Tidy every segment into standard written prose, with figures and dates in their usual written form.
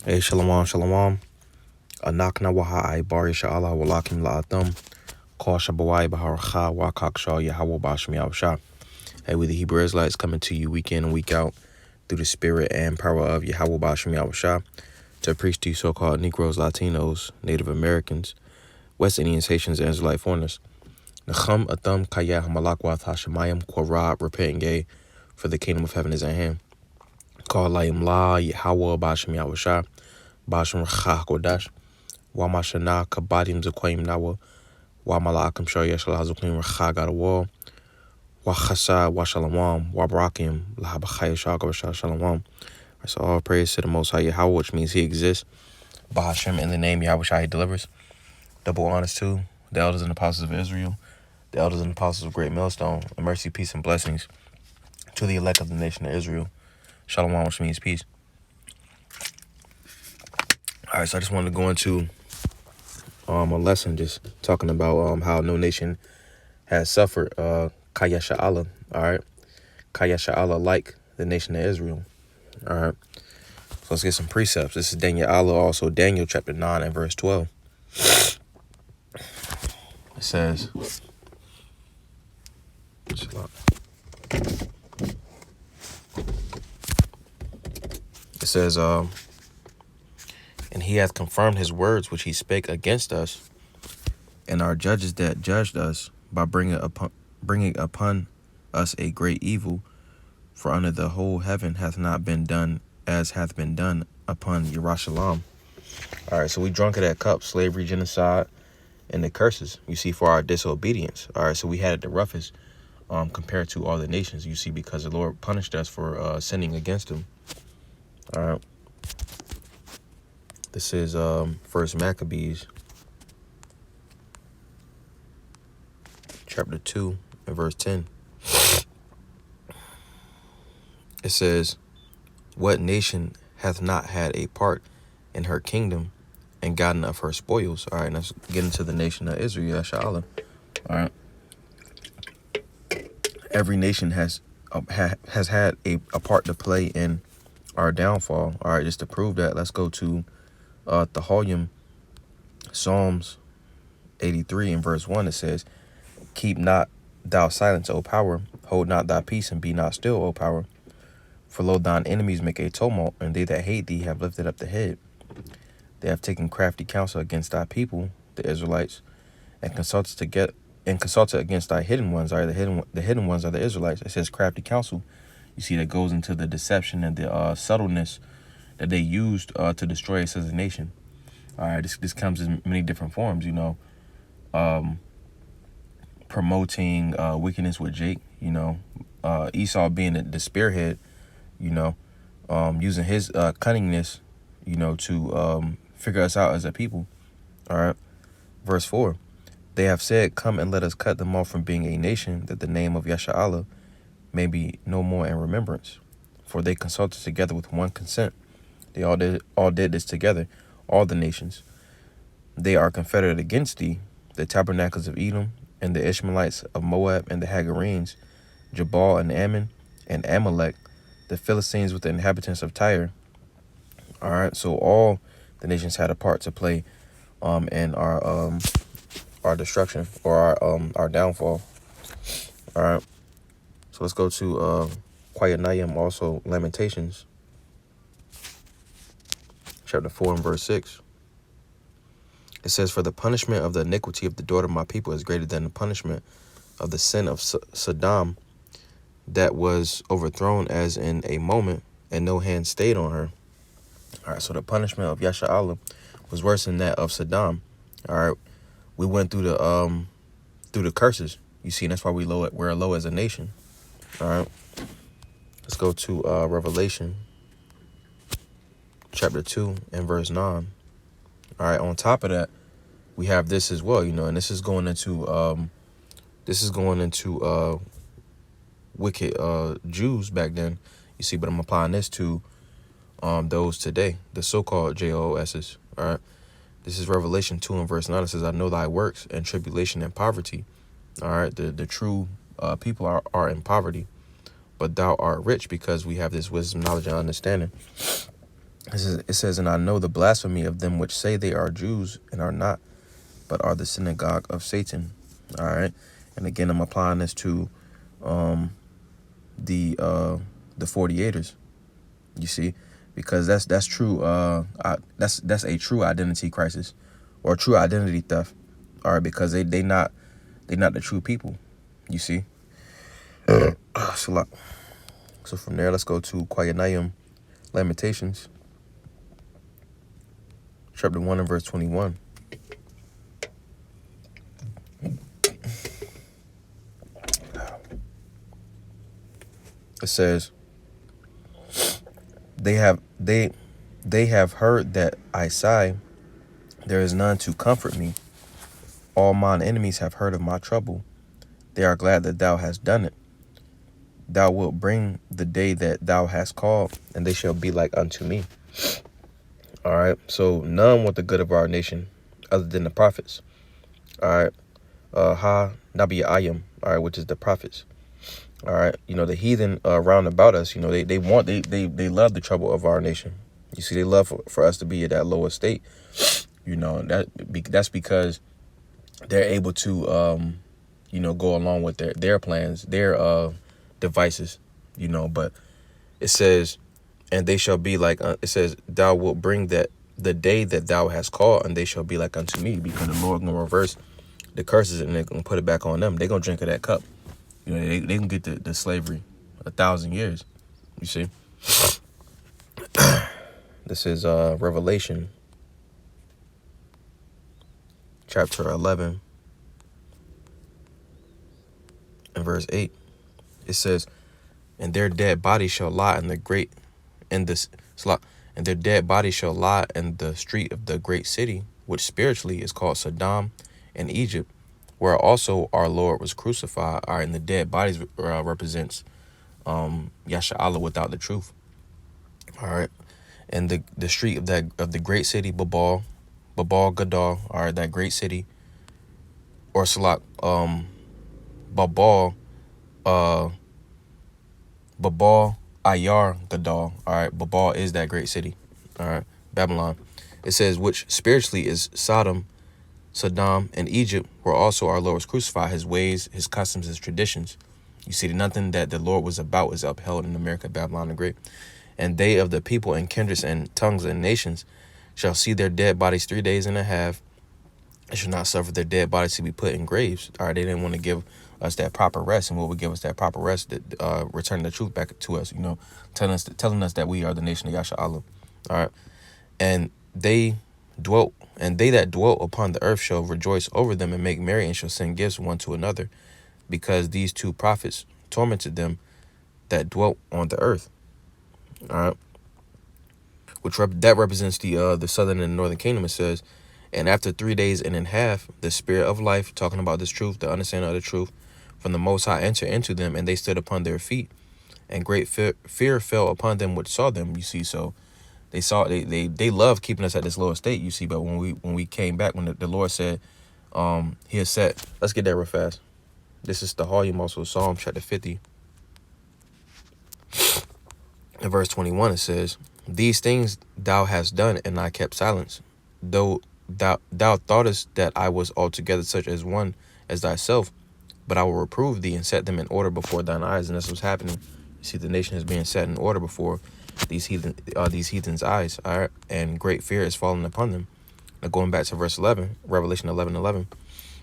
Hey, shalom, shalom. Anakna waha ay bar Allah walakim la'atam. Call Shabawai Baharacha Wakak Shaw Yahweh Bashmi Shah. Hey, we the Hebrew Israelites coming to you week in and week out through the spirit and power of Yahweh Bashmi Shah to preach to you so-called Negroes, Latinos, Native Americans, West Indians, Haitians, and Israelite foreigners. Nacham Atam Kaya Hamalakwat Hashemayim Korab, repent and gay, for the kingdom of heaven is at hand. Call Layim La Yahweh Bashmi Shah. Bashim Rachah Kodash. Wamashana Kabadim Zaquim Nawa. Wamalakam KaYasharahla Zukim Rachah got a wall. Wachasa Washalamam Wabarakim KaYasharahla Shalom. So all praise to the Most High Yahweh, which means He exists. Bahashem, in the name Yahweh Shai He delivers. Double honors to the elders and apostles of Israel, the elders and apostles of Great Millstone, and mercy, peace, and blessings to the elect of the nation of Israel. Shalom, which means peace. All right, so I just wanted to go into a lesson just talking about how no nation has suffered KaYasharahla. All right, KaYasharahla like the nation of Israel. All right, so let's get some precepts. This is Daniel Allah, also Daniel chapter 9 and verse 12. It says, and He hath confirmed His words which He spake against us, and our judges that judged us, by bringing upon us a great evil. For under the whole heaven hath not been done as hath been done upon Yerushalayim. All right, so we drunk of that cup, slavery, genocide, and the curses, you see, for our disobedience. All right, so we had it the roughest compared to all the nations, you see, because the Lord punished us for sinning against Him. All right. This is First Maccabees, chapter 2, and verse 10. It says, what nation hath not had a part in her kingdom and gotten of her spoils? All right, let's get into the nation of Israel, Yahshua. All right. Every nation has had a part to play in our downfall. All right, just to prove that, let's go to Tehillim, Psalms 83 and verse 1. It says, keep not thou silence, O power, hold not thy peace, and be not still, O power. For lo, thine enemies make a tumult, and they that hate thee have lifted up the head. They have taken crafty counsel against thy people, the Israelites, and consulted against thy hidden ones. Are the hidden ones are the Israelites. It says crafty counsel. You see, that goes into the deception and the subtleness that they used to destroy us as a nation. All right, this comes in many different forms. You know, promoting wickedness with Jake. You know, Esau being the spearhead. You know, using his cunningness, you know, to figure us out as a people. All right. Verse 4. They have said, come and let us cut them off from being a nation, that the name of Yahshua may be no more in remembrance. For they consulted together with one consent. They all did this together, all the nations. They are confederate against thee, the tabernacles of Edom, and the Ishmaelites of Moab, and the Hagarenes, Jabal and Ammon, and Amalek, the Philistines with the inhabitants of Tyre. All right, so all the nations had a part to play in our destruction, or our downfall. All right, so let's go to Quiet also Lamentations, chapter 4 and verse 6. It says, for the punishment of the iniquity of the daughter of my people is greater than the punishment of the sin of Sodom, that was overthrown as in a moment, and no hand stayed on her. All right, so the punishment of Yahshua was worse than that of Sodom. All right, we went through the curses. You see, and that's why we're low as a nation. All right, let's go to Revelation, chapter 2 and verse 9. All right, on top of that, we have this as well. You know, and this is going into wicked Jews back then, you see, but I'm applying this to those today, the so-called JOSs. All right, this is Revelation 2 and verse 9. It says, I know thy works and tribulation and poverty. All right, the true people are in poverty, but thou art rich, because we have this wisdom, knowledge, and understanding. It says, and I know the blasphemy of them which say they are Jews and are not, but are the synagogue of Satan. All right. And again, I'm applying this to the 48ers. You see, because that's true. That's a true identity crisis, or a true identity theft. All right, because they not the true people. You see. So from there, let's go to KaYasharahla, Lamentations, chapter 1 and verse 21. It says, they have heard that I sigh. There is none to comfort me. All mine enemies have heard of my trouble. They are glad that thou hast done it. Thou wilt bring the day that thou hast called, and they shall be like unto me. All right. So none want the good of our nation other than the prophets. All right. Nabi Ayim. All right, which is the prophets. All right. The heathen round about us, they love the trouble of our nation. You see, they love for us to be at that lower state. That's because they're able to, go along with their plans, their devices, but it says, and they shall be like, it says, thou wilt bring that the day that thou hast called, and they shall be like unto me, because the Lord gonna reverse the curses and they're gonna put it back on them. They're gonna drink of that cup. They can get the slavery 1,000 years. You see? This is Revelation chapter 11 and verse 8. It says, and their dead bodies shall lie in and their dead bodies shall lie in the street of the great city, which spiritually is called Sodom and Egypt, where also our Lord was crucified. All right, and the dead bodies represents KaYasharahla without the truth. All right, and the street of the great city, Babal Gadol. All right, that great city, or Babal Ayar Gadol. All right, Babal is that great city. All right, Babylon. It says, which spiritually is Sodom, and Egypt, where also our Lord was crucified. His ways, his customs, his traditions. You see, nothing that the Lord was about is upheld in America, Babylon the Great. And they of the people and kindreds and tongues and nations shall see their dead bodies 3 days and a half, and shall not suffer their dead bodies to be put in graves. All right, they didn't want to give us that proper rest, and what would give us that proper rest, that returning the truth back to us, telling us that we are the nation of KaYasharahla. All right, and they that dwelt upon the earth shall rejoice over them and make merry, and shall send gifts one to another, because these two prophets tormented them that dwelt on the earth. All right, which that represents the southern and northern kingdom. It says, and after 3 days and a half, the spirit of life, talking about this truth, the understanding of the truth, from the Most High entered into them, and they stood upon their feet, and great fear fell upon them which saw them. You see, so they love keeping us at this lower state. You see, but when we came back, when the Lord said, He has said, let's get that real fast. This is the volume also Psalm chapter 50. In verse 21, it says, these things thou hast done, and I kept silence, though thou thoughtest that I was altogether such as one as thyself, but I will reprove thee and set them in order before thine eyes. And that's what's happening. You see, the nation is being set in order before these heathens' eyes. All right, and great fear is falling upon them. Now going back to verse 11, Revelation 11:11,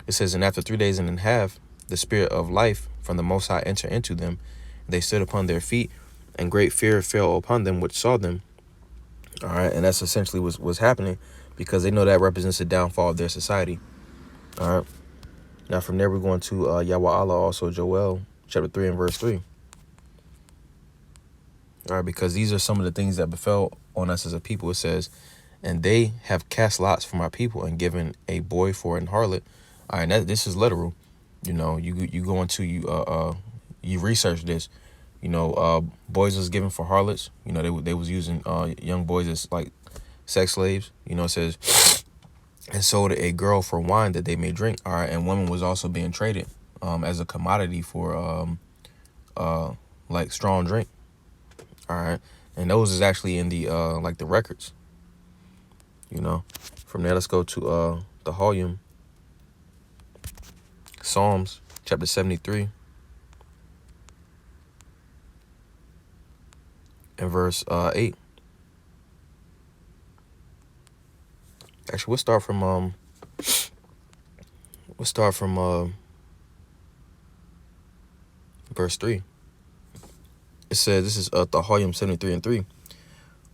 it says, and after 3 days and a half, the spirit of life from the Most High entered into them. They stood upon their feet, and great fear fell upon them which saw them. All right, and that's essentially what's happening, because they know that represents the downfall of their society. All right. Now from there we're going to KaYasharahla, also Joel chapter 3 and verse 3. All right, because these are some of the things that befell on us as a people. It says, and they have cast lots for my people and given a boy for an harlot. All right, this is literal. You go into you research this. Boys was given for harlots. They was using young boys as like sex slaves. It says, and sold a girl for wine that they may drink. All right, and women was also being traded as a commodity for like strong drink. All right, And those is actually in the like the records. From there, let's go to the volume, Psalms chapter 73 and verse 8. Actually, we'll start from verse 3. It says, this is the volume 73 and 3.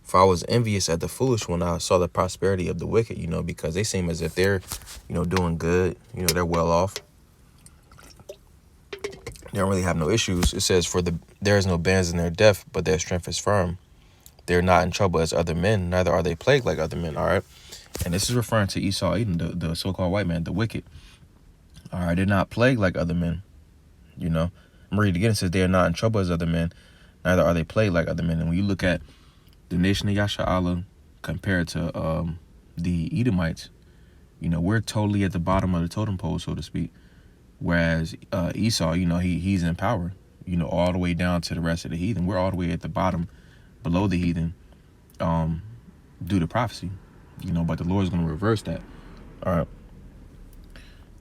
For I was envious at the foolish when I saw the prosperity of the wicked, because they seem as if they're, doing good. They're well off. They don't really have no issues. It says, there is no bands in their death, but their strength is firm. They're not in trouble as other men, neither are they plagued like other men. All right. And this is referring to Esau, Edom, the so-called white man, the wicked. All right. They're not plagued like other men. I'm reading again. It says, they are not in trouble as other men, neither are they plagued like other men. And when you look at the nation of KaYasharahla compared to the Edomites, we're totally at the bottom of the totem pole, so to speak. Whereas Esau, he's in power, all the way down to the rest of the heathen. We're all the way at the bottom, below the heathen, due to prophecy, but the Lord's going to reverse that. All right.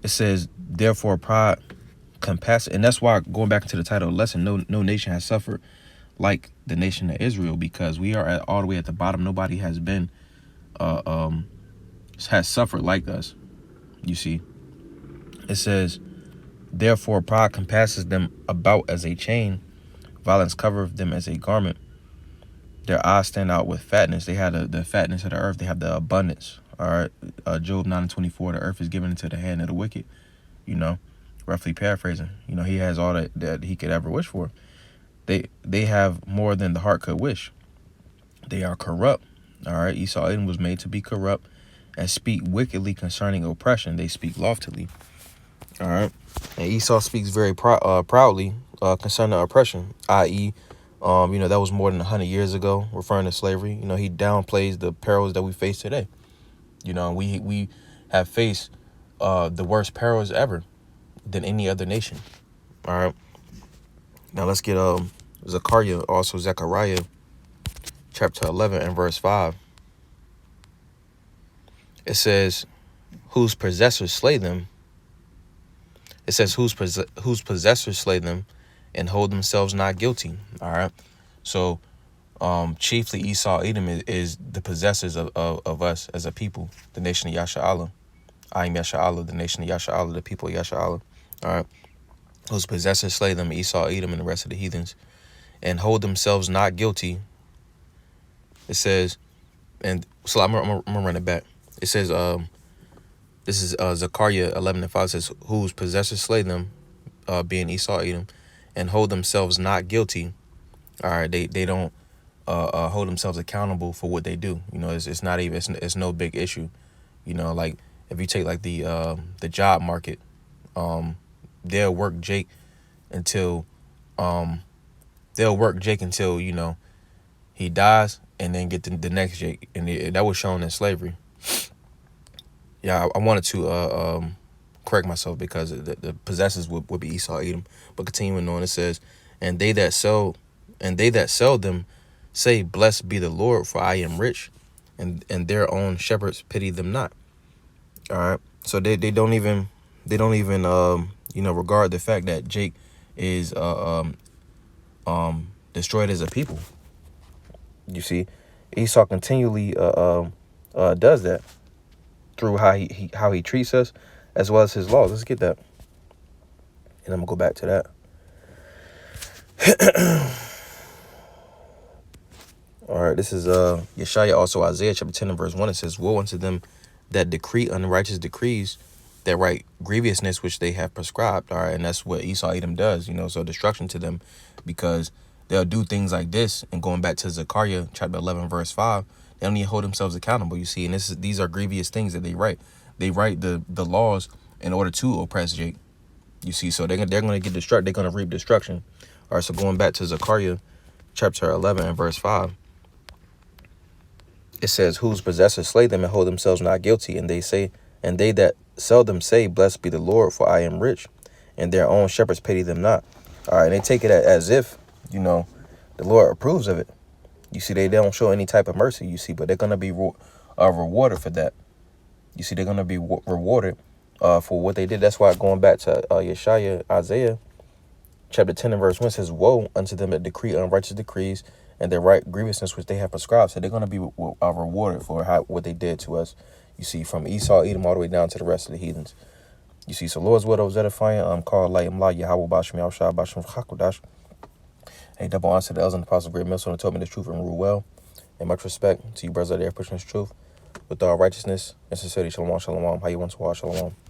It says, therefore, pride, compassion. And that's why, going back into the title of the lesson, no nation has suffered like the nation of Israel, because we are all the way at the bottom. Nobody has been, has suffered like us. You see, it says, therefore, pride compasses them about as a chain. Violence covereth them as a garment. Their eyes stand out with fatness. They have the fatness of the earth. They have the abundance. All right. Job 9:24. The earth is given into the hand of the wicked. Roughly paraphrasing. He has all that he could ever wish for. They have more than the heart could wish. They are corrupt. All right. Esau Edom was made to be corrupt and speak wickedly concerning oppression. They speak loftily. All right. And Esau speaks very proudly concerning oppression, i.e., that was more than 100 years ago, referring to slavery. He downplays the perils that we face today. We have faced the worst perils ever than any other nation. All right. Now let's get Zechariah chapter 11 and verse 5. It says, whose possessors slay them. It says, whose possessors slay them and hold themselves not guilty. All right. So chiefly Esau Edom is the possessors of us as a people, the nation of KaYasharahla. I am KaYasharahla, the nation of KaYasharahla, the people of KaYasharahla. All right. Whose possessors slay them, Esau, Edom, and the rest of the heathens, and hold themselves not guilty. It says, and so I'm gonna run it back. It says, this is Zechariah 11 and 5. It says, whose possessors slay them, being Esau, Edom, and hold themselves not guilty. All right, they don't hold themselves accountable for what they do. It's not even it's no big issue. Like if you take like the job market, they'll work Jake until he dies, and then get the next Jake, and that was shown in slavery. Yeah, I wanted to correct myself, because the possessors would be Esau, Edom. But continuing on, it says, and they that sell them say, blessed be the Lord, for I am rich, and their own shepherds pity them not. All right. So they don't even regard the fact that Jake is destroyed as a people. You see, Esau continually does that through how he treats us, as well as his laws. Let's get that, and I'm gonna go back to that. All right, this is Yeshaya, also Isaiah chapter 10 and verse 1. It says, woe unto them that decree unrighteous decrees, that write grievousness which they have prescribed. All right, and that's what Esau Edom does. So destruction to them, because they'll do things like this. And going back to Zechariah chapter 11 verse 5, they don't need to hold themselves accountable. You see, and these are grievous things that they write. They write the laws in order to oppress Jake. You see, so they're going to get destruct. They're going to reap destruction. All right, so going back to Zechariah chapter 11 and verse 5. It says, whose possessors slay them and hold themselves not guilty, and they that sell them say, blessed be the Lord, for I am rich, and their own shepherds pity them not. All right, and they take it as if, the Lord approves of it. You see, they don't show any type of mercy, you see, but they're going to be rewarded for that. You see, they're going to be rewarded for what they did. That's why going back to Yeshaya, Isaiah, chapter 10 and verse 1 says, woe unto them that decree unrighteous decrees and their right grievousness which they have prescribed. So they're going to be rewarded for what they did to us. You see, from Esau, Edom, all the way down to the rest of the heathens. You see, so Lord's word was edifying. Called Layim La Yahweh Bashmi Al-Shah Bashim Chakodash. A double honor to the elders and the apostles, great millstone, that told me the truth and rule well. And much respect to you brothers out there pushing this truth with all righteousness and sincerity. Shalom, shalom. How you want to watch? Shalom.